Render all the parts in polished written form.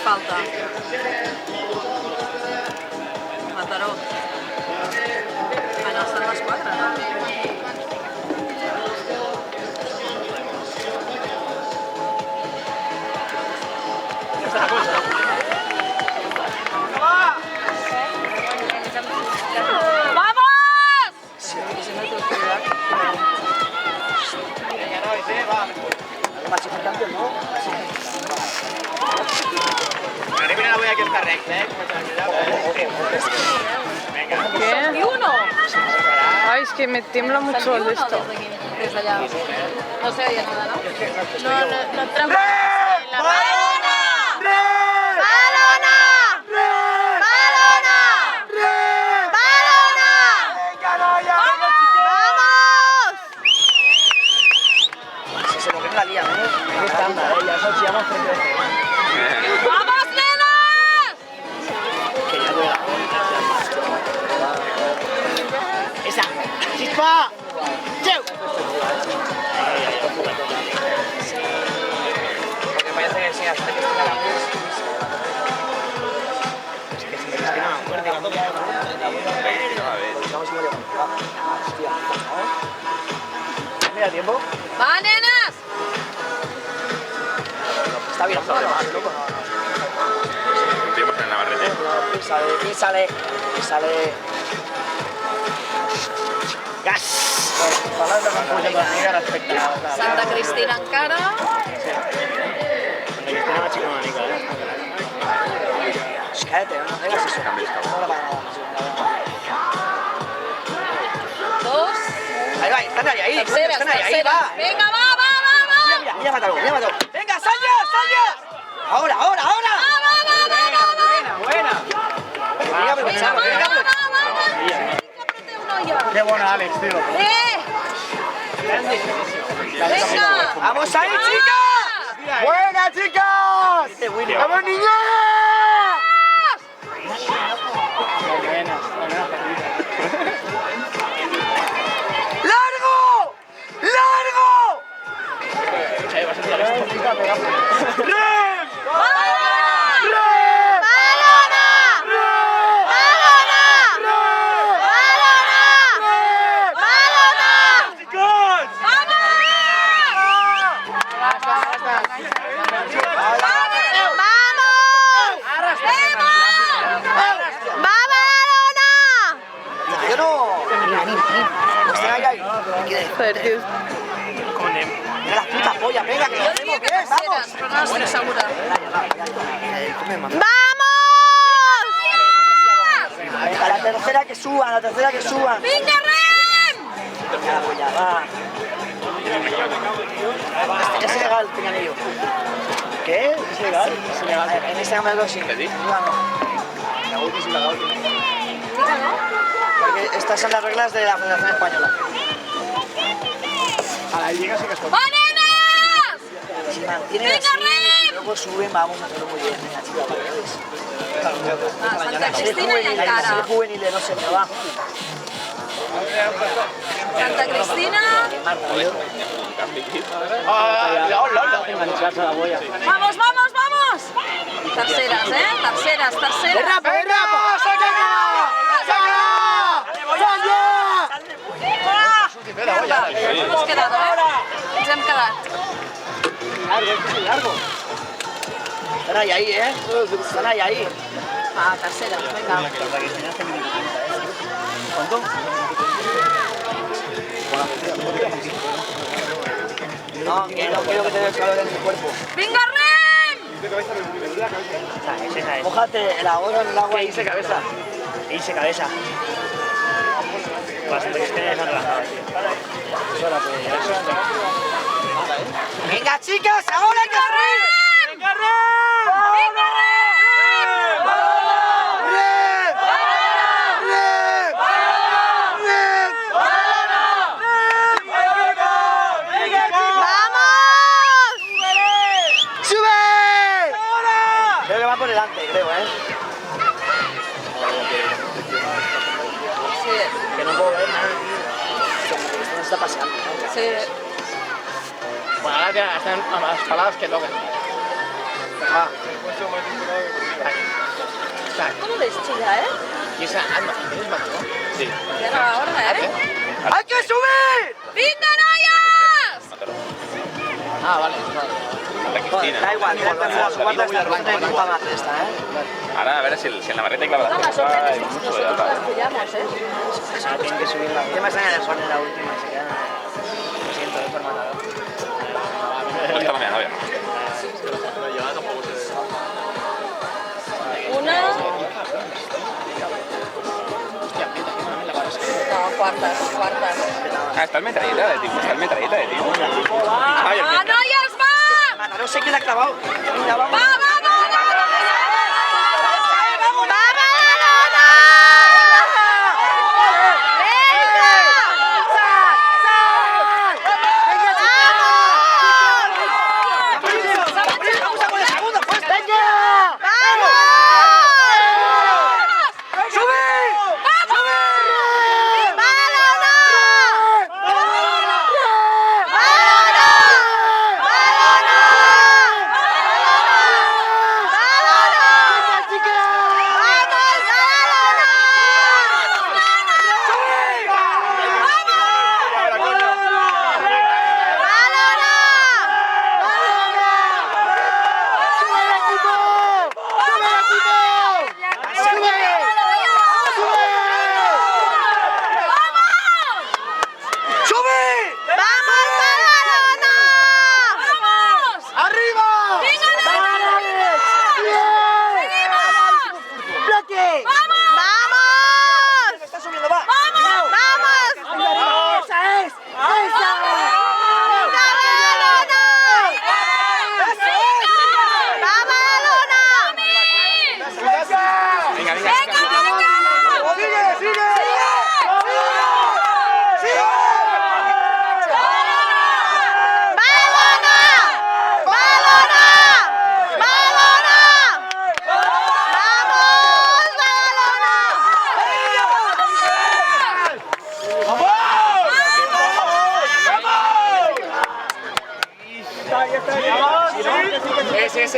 falta? Mataró. Ah, no, estan les 4, no? ¡Vamos! Mira la voy a que está recta, ¿Qué? ¿Y uno? Ay, es que me tiembla mucho el esto. Desde allá. No se oye nada, ¿no? No entramos en la ¡Balona! ¡Balona! ¡Balona! ¡Balona! ¡Vamos! Si se lo que la lía, ¿eh? Es estándar, ya eso chillamos 3 veces. ¡Vamos, nenas! Que ya duela. ¡Esa! ¡Chispa! ¡Cheu! Porque parece que sí, hasta que esté la luz. Es que si me Cristina me acuerdo. Estamos igual de hostia. ¿Mira tiempo? ¡Va, nenas! Está bien, loco. Estuvimos en Navarrete. Písale. Gas! Palabra con puja per llegar espectacular. Santa Cristina encara. Cristina va xicar una mica, Cállate, no hagas eso. No la para nada. 2. Ahí va, están ahí, Terceras, están ahí, terceras. va. Venga, va. Mira, mátalo. Venga, Salla. Ahora. Buena. Venga, aprovechar. Qué bueno, Alex, tío. Venga. ¡Vamos ahí, chicas! ¡Buena, chicas! ¡Vamos, niñas! ¡Largo! ¡Rem! Joder, tío. Mira las putas pollas, venga, que lo Jo hacemos diria que bien, vamos. terceres, però no estic segura. A la tercera que suban, Vinga, rem! Ya va. Es ilegal, pinganillo. ¿Qué? ¿Es legal? Es ilegal. En este momento sí. ¿Qué dices? Porque estas son las reglas de la Federación Española. A la liga sí que es Va, nenes! Si mantienen Venga, así, Rem! luego suben, vamos a hacerlo muy bien. Venga, chica, Santa Cristina i encara. Ser juveniles no se me va. Santa Cristina. Engancharse a la boya. Vamos! Terceres, Terceres. ¡Rapa! Mierda, hemos quedat, Ens hem quedat. Largo. Están ahí, Están ahí. Va, terceres, vinga. ¿Cuánto? No, que no quiero que te dé el calor en tu cuerpo. Vinga, rem! Mójate la gorra en el agua y hice cabeza. Bastante que estés relajado, tío. Venga, chicas, ahora hay que subir. ¡Venga, Creo que va por delante, creo, Sí, Que no puedo ver nada, tío. Esto no está paseando. sí. Bueno, ahora ya están a las paladas que toquen. Ah. ¿Cómo les chilla, Y esa alma, ¿tienes más, no? Sí. Ya no ahora, ¡Hay que subir! ¡Pinganayas! Ah, vale. La Cristina. Da igual, guarda esta puta madre esta, Ahora a ver si en la barreta clava la Más cosa. sorpresa, nosotros las pillamos, O sea, tienen que subirla. ¿Qué más ganas son en la última? Se quedan... Lo siento, por matador. No está la novia. Una... No, cuartas. Ah, está el metralleta de tipo. Está el metralleta de tipo. Ay, el ¡Ah, Noias, va! Mataró sé que la ha clavado. Venga, vamos. ¡Va!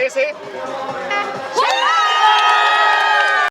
Sí.